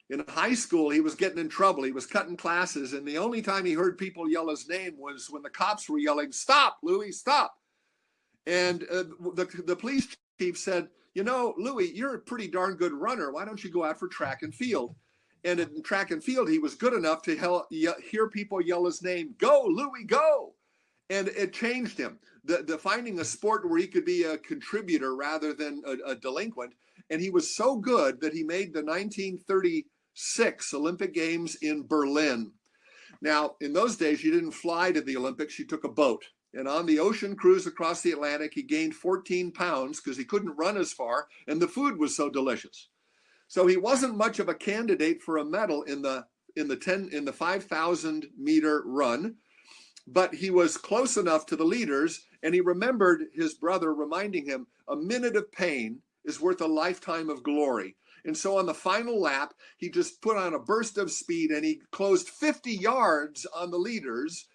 In high school, he was getting in trouble. He was cutting classes, and the only time he heard people yell his name was when the cops were yelling, "Stop, Louis, stop!" And the police chief said, "Louis, you're a pretty darn good runner. Why don't you go out for track and field?" And in track and field, he was good enough to hear people yell his name, "Go, Louis, go!" And it changed him. The finding a sport where he could be a contributor rather than a delinquent. And he was so good that he made the 1936 Olympic Games in Berlin. Now, in those days, you didn't fly to the Olympics, you took a boat. And on the ocean cruise across the Atlantic, he gained 14 pounds because he couldn't run as far, and the food was so delicious. So he wasn't much of a candidate for a medal in the 5,000 meter run. But he was close enough to the leaders, and he remembered his brother reminding him, a minute of pain is worth a lifetime of glory. And so on the final lap, he just put on a burst of speed, and he closed 50 yards on the leaders.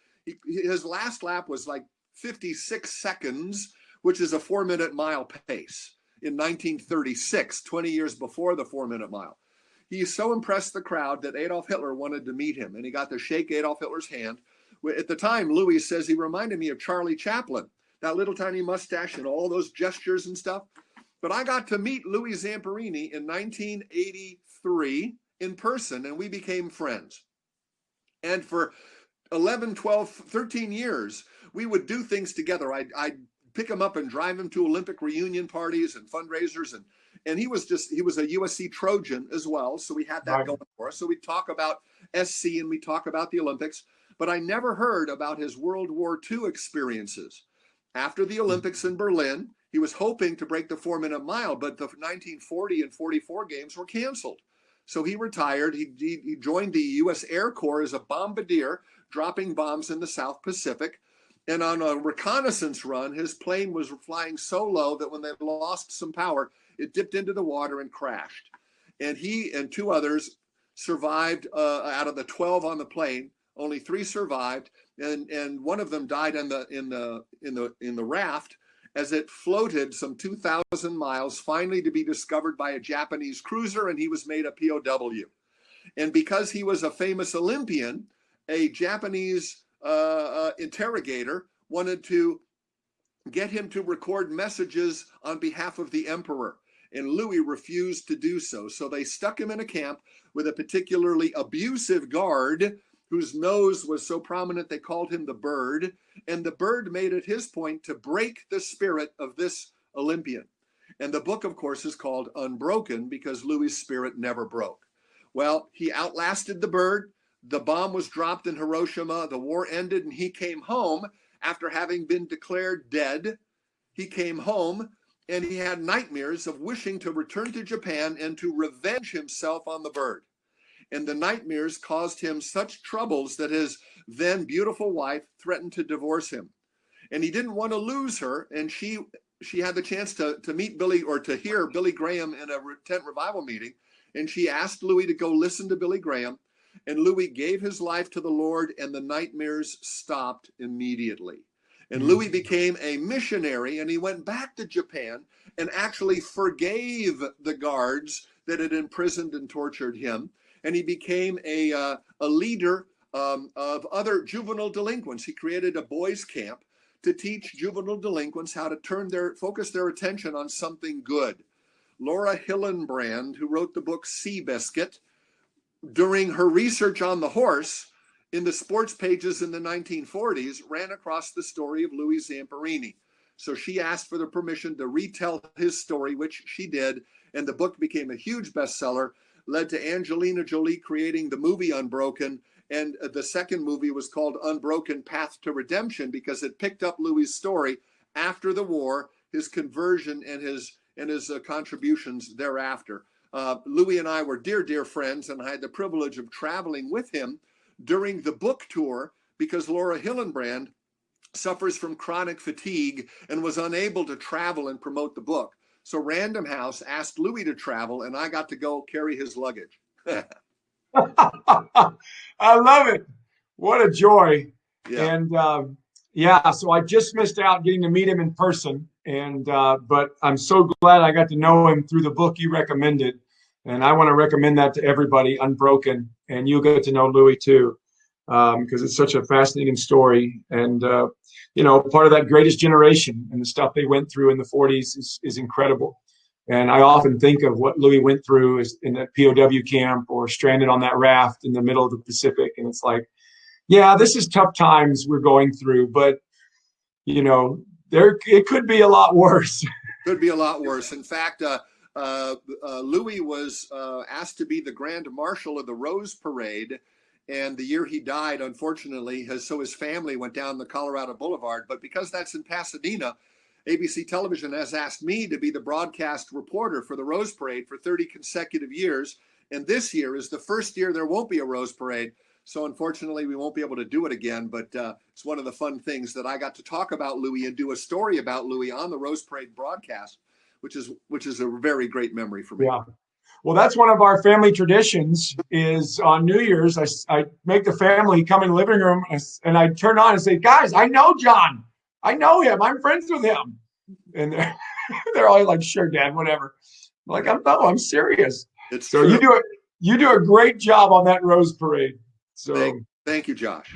His last lap was like 56 seconds, which is a 4-minute mile pace in 1936, 20 years before the 4-minute mile. He so impressed the crowd that Adolf Hitler wanted to meet him, and he got to shake Adolf Hitler's hand. At the time, Louis says he reminded me of Charlie Chaplin, that little tiny mustache and all those gestures and stuff. But I got to meet Louis Zamperini in 1983 in person, and we became friends. And for 11, 12, 13 years, we would do things together. I'd pick him up and drive him to Olympic reunion parties and fundraisers. And he was a USC Trojan as well. So we had that going for us. So we talk about SC and we talk about the Olympics. But I never heard about his World War II experiences. After the Olympics in Berlin, he was hoping to break the 4-minute mile, but the 1940 and 44 games were canceled. So he retired. He joined the U.S. Air Corps as a bombardier, dropping bombs in the South Pacific. And on a reconnaissance run, his plane was flying so low that when they lost some power, it dipped into the water and crashed. And he and 2 others survived out of the 12 on the plane. Only 3 survived, and one of them died in the raft as it floated some 2,000 miles, finally to be discovered by a Japanese cruiser, and he was made a POW. And because he was a famous Olympian, a Japanese interrogator wanted to get him to record messages on behalf of the emperor, and Louis refused to do so. So they stuck him in a camp with a particularly abusive guard whose nose was so prominent they called him the Bird. And the Bird made it his point to break the spirit of this Olympian. And the book, of course, is called Unbroken because Louis' spirit never broke. Well, he outlasted the Bird. The bomb was dropped in Hiroshima. The war ended, and he came home after having been declared dead. He came home, and he had nightmares of wishing to return to Japan and to revenge himself on the Bird. And the nightmares caused him such troubles that his then beautiful wife threatened to divorce him. And he didn't want to lose her, and she she had the chance to meet Billy, or to hear Billy Graham in a tent revival meeting. And she asked Louis to go listen to Billy Graham. And Louis gave his life to the Lord, and the nightmares stopped immediately. And Louis became a missionary, and he went back to Japan and actually forgave the guards that had imprisoned and tortured him. And he became a leader of other juvenile delinquents. He created a boys' camp to teach juvenile delinquents how to focus their attention on something good. Laura Hillenbrand, who wrote the book Seabiscuit, during her research on the horse in the sports pages in the 1940s, ran across the story of Louis Zamperini. So she asked for the permission to retell his story, which she did, and the book became a huge bestseller, led to Angelina Jolie creating the movie Unbroken, and the second movie was called Unbroken: Path to Redemption, because it picked up Louis' story after the war, his conversion, and his contributions thereafter. Louis and I were dear friends, and I had the privilege of traveling with him during the book tour, because Laura Hillenbrand suffers from chronic fatigue and was unable to travel and promote the book. So Random House asked Louis to travel, and I got to go carry his luggage. I love it. What a joy. Yeah. And so I just missed out getting to meet him in person. And but I'm so glad I got to know him through the book you recommended. And I want to recommend that to everybody, Unbroken. And you'll get to know Louis too, because it's such a fascinating story. And, part of that greatest generation and the stuff they went through in the 40s is incredible. And I often think of what Louis went through in that POW camp or stranded on that raft in the middle of the Pacific. And it's like, yeah, this is tough times we're going through, but, it could be a lot worse. Could be a lot worse. In fact, Louis was asked to be the Grand Marshal of the Rose Parade. And the year he died, unfortunately, his family went down the Colorado Boulevard. But because that's in Pasadena, ABC Television has asked me to be the broadcast reporter for the Rose Parade for 30 consecutive years. And this year is the first year there won't be a Rose Parade. So unfortunately, we won't be able to do it again. But it's one of the fun things that I got to talk about Louis and do a story about Louis on the Rose Parade broadcast, which is a very great memory for me. Yeah. Well, that's one of our family traditions is on New Year's, I make the family come in the living room and I turn on and say, guys, I know John. I know him. I'm friends with him. And they're always like, sure, Dad, whatever. I'm like, I'm serious. It's so true. You do a great job on that Rose Parade. So thank you, Josh.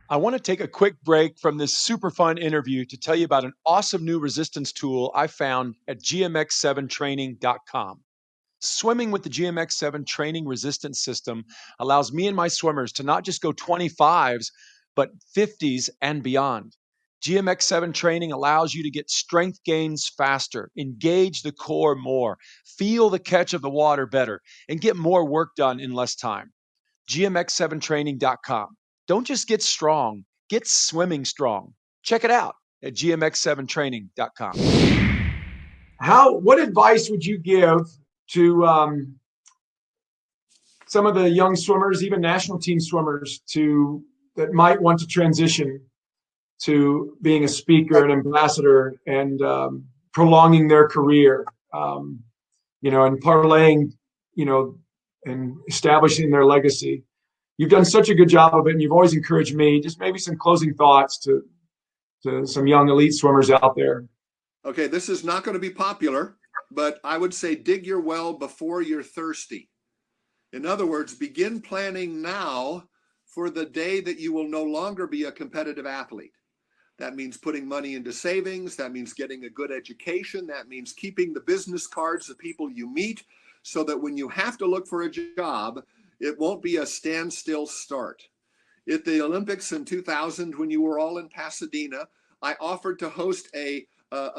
I want to take a quick break from this super fun interview to tell you about an awesome new resistance tool I found at gmx7training.com. Swimming with the GMX7 training resistance system allows me and my swimmers to not just go 25s, but 50s and beyond. GMX7 training allows you to get strength gains faster, engage the core more, feel the catch of the water better, and get more work done in less time. gmx7training.com. Don't just get strong, get swimming strong. Check it out at gmx7training.com. What advice would you give to some of the young swimmers, even national team swimmers, that might want to transition to being a speaker, an ambassador, and prolonging their career, and parlaying, and establishing their legacy? You've done such a good job of it, and you've always encouraged me. Just maybe some closing thoughts to some young elite swimmers out there. Okay, this is not going to be popular, but I would say dig your well before you're thirsty. In other words, begin planning now for the day that you will no longer be a competitive athlete. That means putting money into savings. That means getting a good education. That means keeping the business cards of people you meet so that when you have to look for a job, it won't be a standstill start. At the Olympics in 2000, when you were all in Pasadena, I offered to host a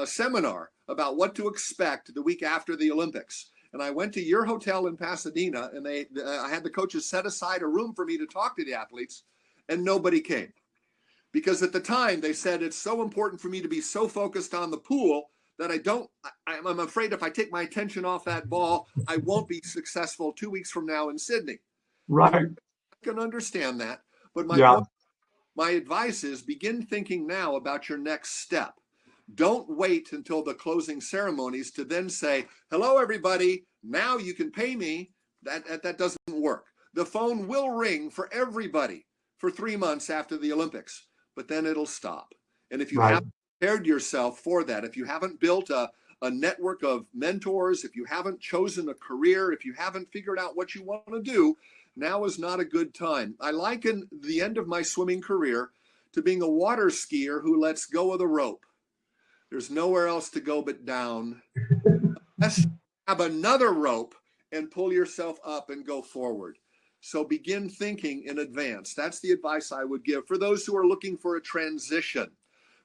seminar about what to expect the week after the Olympics. And I went to your hotel in Pasadena, and I had the coaches set aside a room for me to talk to the athletes, and nobody came. Because at the time, they said it's so important for me to be so focused on the pool that I'm afraid if I take my attention off that ball, I won't be successful 2 weeks from now in Sydney. Right. I can understand that. But my advice is begin thinking now about your next step. Don't wait until the closing ceremonies to then say, hello, everybody, now you can pay me. That doesn't work. The phone will ring for everybody for 3 months after the Olympics, but then it'll stop. And if you haven't prepared yourself for that, if you haven't built a network of mentors, if you haven't chosen a career, if you haven't figured out what you want to do, now is not a good time. I liken the end of my swimming career to being a water skier who lets go of the rope. There's nowhere else to go but down. Let's have another rope and pull yourself up and go forward. So begin thinking in advance. That's the advice I would give for those who are looking for a transition.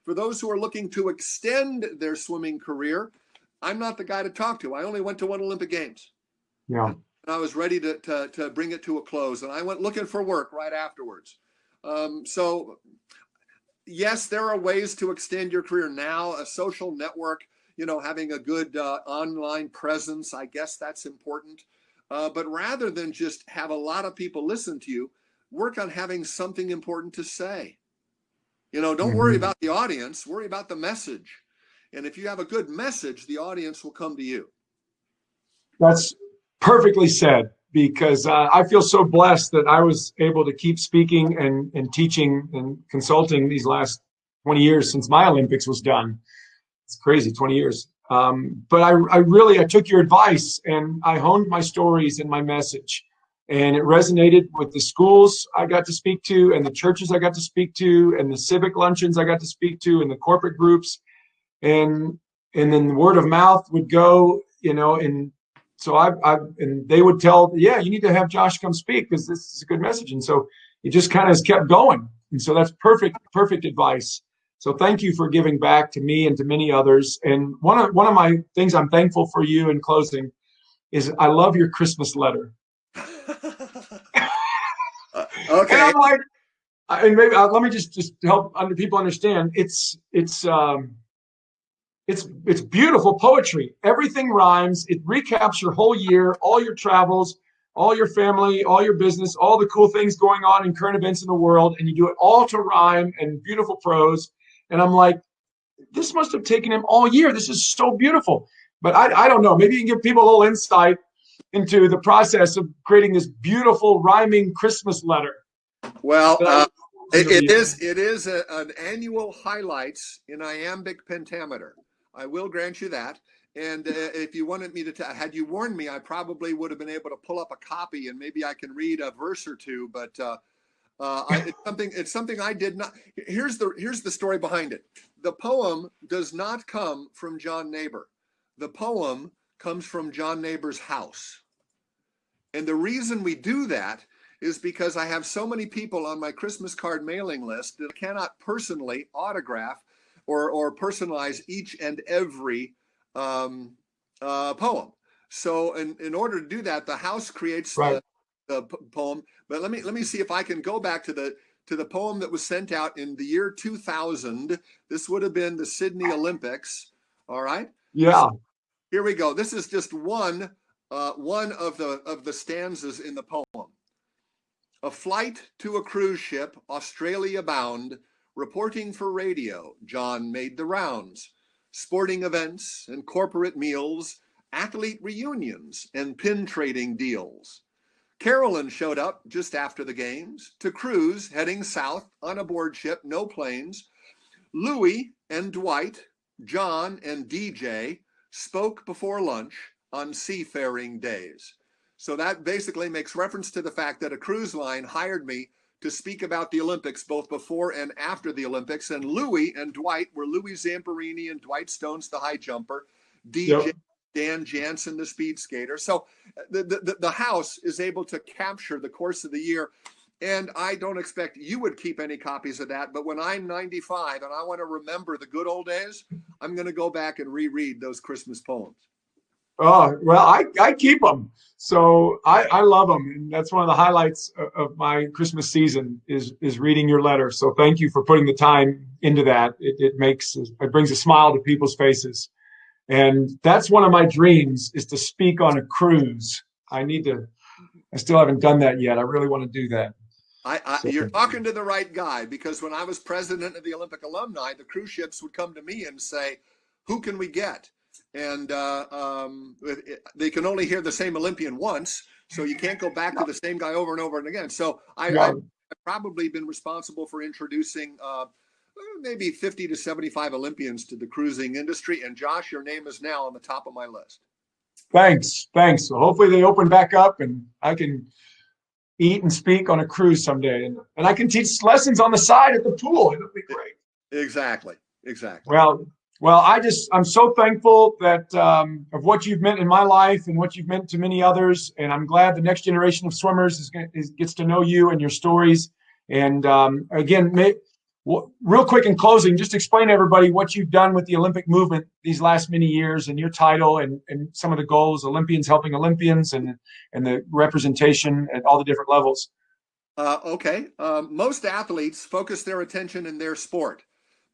For those who are looking to extend their swimming career, I'm not the guy to talk to. I only went to one Olympic Games. Yeah. And I was ready to bring it to a close. And I went looking for work right afterwards. So yes, there are ways to extend your career now. A social network, having a good online presence, I guess that's important. But rather than just have a lot of people listen to you, work on having something important to say. Don't worry about the audience, worry about the message. And if you have a good message, the audience will come to you. That's perfectly said, because I feel so blessed that I was able to keep speaking and teaching and consulting these last 20 years since my Olympics was done. It's crazy, 20 years. But I took your advice and I honed my stories and my message. And it resonated with the schools I got to speak to and the churches I got to speak to and the civic luncheons I got to speak to and the corporate groups. And then the word of mouth would go, and so and they would tell, you need to have Josh come speak because this is a good message. And so it just kind of has kept going. And so that's perfect advice. So thank you for giving back to me and to many others. And one of my things I'm thankful for you in closing is I love your Christmas letter. Okay. And I'm like, and maybe let me just help people understand. It's beautiful poetry. Everything rhymes. It recaps your whole year, all your travels, all your family, all your business, all the cool things going on in current events in the world, and you do it all to rhyme and beautiful prose. And I'm like, this must have taken him all year. This is so beautiful. But I don't know. Maybe you can give people a little insight into the process of creating this beautiful rhyming Christmas letter. Well, it is an annual highlights in iambic pentameter. I will grant you that. And if you wanted me to, had you warned me, I probably would have been able to pull up a copy and maybe I can read a verse or two. But it's something I did not. Here's the story behind it. The poem does not come from John Naber. The poem comes from John Naber's house. And the reason we do that is because I have so many people on my Christmas card mailing list that I cannot personally autograph or personalize each and every poem. So in order to do that, the house creates the poem. But let me see if I can go back to the poem that was sent out in the year 2000. This would have been the Sydney Olympics. All right. Yeah. So here we go. This is just one of the stanzas in the poem. A flight to a cruise ship, Australia bound, reporting for radio, John made the rounds. Sporting events and corporate meals, athlete reunions and pin trading deals. Carolyn showed up just after the games to cruise heading south on a board ship, no planes. Louis and Dwight, John and DJ spoke before lunch on seafaring days. So that basically makes reference to the fact that a cruise line hired me to speak about the Olympics both before and after the Olympics. And Louis and Dwight were Louis Zamperini and Dwight Stones, the high jumper, DJ Dan Jansen, the speed skater. So the house is able to capture the course of the year. And I don't expect you would keep any copies of that. But when I'm 95 and I want to remember the good old days, I'm going to go back and reread those Christmas poems. Oh, well, I keep them. So I love them. And that's one of the highlights of my Christmas season is reading your letter. So thank you for putting the time into that. It brings a smile to people's faces. And that's one of my dreams, is to speak on a cruise. I still haven't done that yet. I really want to do that. You're talking to the right guy, because when I was president of the Olympic alumni, the cruise ships would come to me and say, who can we get? And they can only hear the same Olympian once, so you can't go back to the same guy over and over and again. So I've probably been responsible for introducing maybe 50 to 75 Olympians to the cruising industry. And Josh, your name is now on the top of my list. Thanks. So hopefully they open back up and I can eat and speak on a cruise someday. And I can teach lessons on the side at the pool. It'll be great. Exactly. Well, I'm so thankful that of what you've meant in my life and what you've meant to many others. And I'm glad the next generation of swimmers gets to know you and your stories. And again, real quick in closing, just explain to everybody what you've done with the Olympic movement these last many years and your title and some of the goals, Olympians helping Olympians, and the representation at all the different levels. Okay. Most athletes focus their attention in their sport.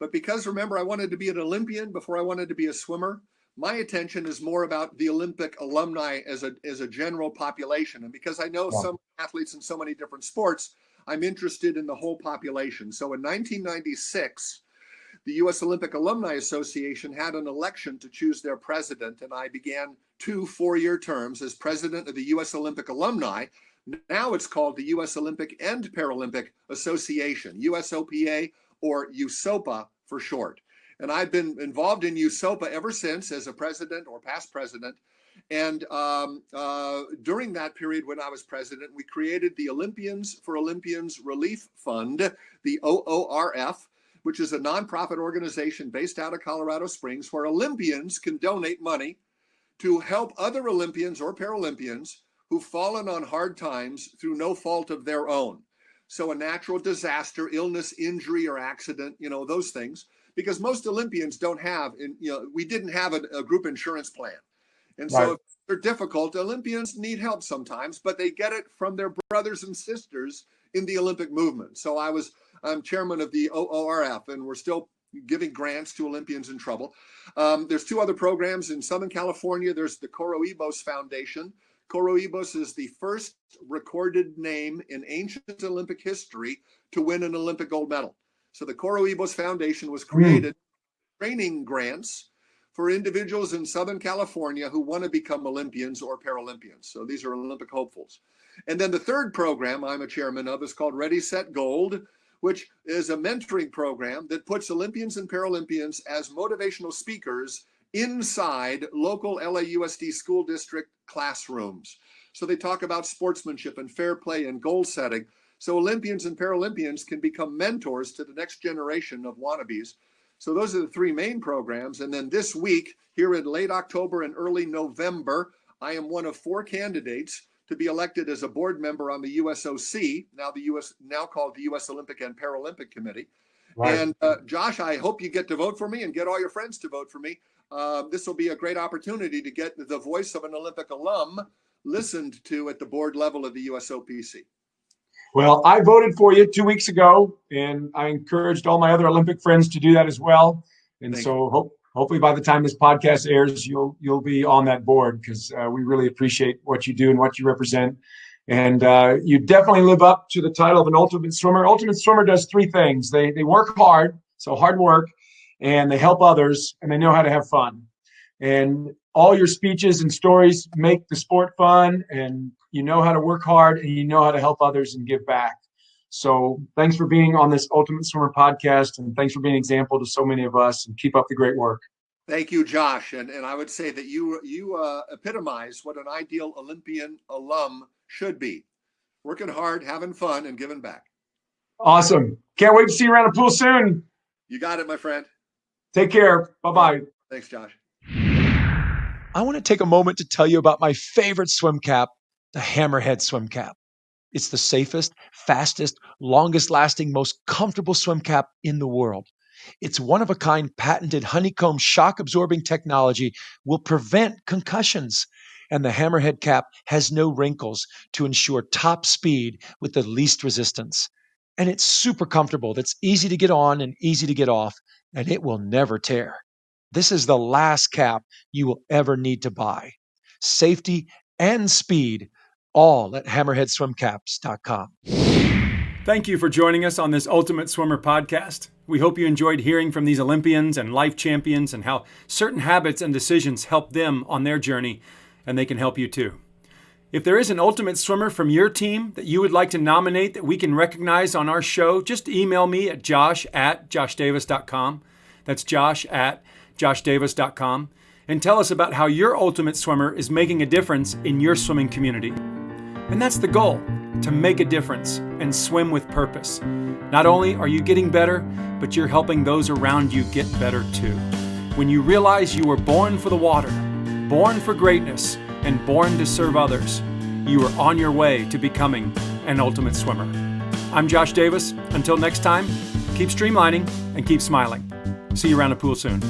But because, remember, I wanted to be an Olympian before I wanted to be a swimmer, my attention is more about the Olympic alumni as a general population. And because I know some athletes in so many different sports, I'm interested in the whole population. So in 1996, the U.S. Olympic Alumni Association had an election to choose their president, and I began 2 4-year terms as president of the U.S. Olympic Alumni. Now it's called the U.S. Olympic and Paralympic Association, USOPA, or USOPA for short. And I've been involved in USOPA ever since as a president or past president. And during that period when I was president, we created the Olympians for Olympians Relief Fund, the OORF, which is a nonprofit organization based out of Colorado Springs where Olympians can donate money to help other Olympians or Paralympians who've fallen on hard times through no fault of their own. So a natural disaster, illness, injury, or accident, those things, because most Olympians don't have, we didn't have a group insurance plan. And so if they're difficult, Olympians need help sometimes, but they get it from their brothers and sisters in the Olympic movement. So I'm chairman of the OORF, and we're still giving grants to Olympians in trouble. There's 2 other programs in Southern California. There's the Coro Ebos Foundation. Coro Ebos is the first recorded name in ancient Olympic history to win an Olympic gold medal. So the Coro Ebos Foundation was created training grants for individuals in Southern California who want to become Olympians or Paralympians. So these are Olympic hopefuls. And then the third program I'm a chairman of is called Ready, Set, Gold, which is a mentoring program that puts Olympians and Paralympians as motivational speakers inside local LAUSD school district classrooms. So they talk about sportsmanship and fair play and goal setting. So Olympians and Paralympians can become mentors to the next generation of wannabes. So those are the 3 main programs. And then this week, here in late October and early November, I am one of 4 candidates to be elected as a board member on the USOC, now called the U.S. Olympic and Paralympic Committee. Right. And Josh, I hope you get to vote for me and get all your friends to vote for me. This will be a great opportunity to get the voice of an Olympic alum listened to at the board level of the USOPC. Well, I voted for you 2 weeks ago, and I encouraged all my other Olympic friends to do that as well. And hopefully by the time this podcast airs, you'll be on that board, because we really appreciate what you do and what you represent. And you definitely live up to the title of an ultimate swimmer. Ultimate swimmer does 3 things. They work hard, so hard work, and they help others, and they know how to have fun. And all your speeches and stories make the sport fun, and you know how to work hard, and you know how to help others and give back. So thanks for being on this Ultimate Swimmer podcast, and thanks for being an example to so many of us, and keep up the great work. Thank you, Josh. And I would say that you epitomize what an ideal Olympian alum should be: working hard, having fun, and giving back. Awesome. Can't wait to see you around the pool soon. You got it, my friend. Take care. Bye-bye. Thanks, Josh. I want to take a moment to tell you about my favorite swim cap, the Hammerhead Swim Cap. It's the safest, fastest, longest lasting, most comfortable swim cap in the world. Its one-of-a-kind patented honeycomb shock-absorbing technology will prevent concussions. And the Hammerhead cap has no wrinkles to ensure top speed with the least resistance. And it's super comfortable. That's easy to get on and easy to get off, and it will never tear. This is the last cap you will ever need to buy. Safety and speed, all at hammerheadswimcaps.com. Thank you for joining us on this Ultimate Swimmer podcast. We hope you enjoyed hearing from these Olympians and life champions and how certain habits and decisions help them on their journey, and they can help you too. If there is an Ultimate Swimmer from your team that you would like to nominate that we can recognize on our show, just email me at josh@joshdavis.com. That's josh@joshdavis.com. And tell us about how your Ultimate Swimmer is making a difference in your swimming community. And that's the goal, to make a difference and swim with purpose. Not only are you getting better, but you're helping those around you get better too. When you realize you were born for the water, born for greatness, and born to serve others, you are on your way to becoming an Ultimate Swimmer. I'm Josh Davis. Until next time, keep streamlining and keep smiling. See you around the pool soon.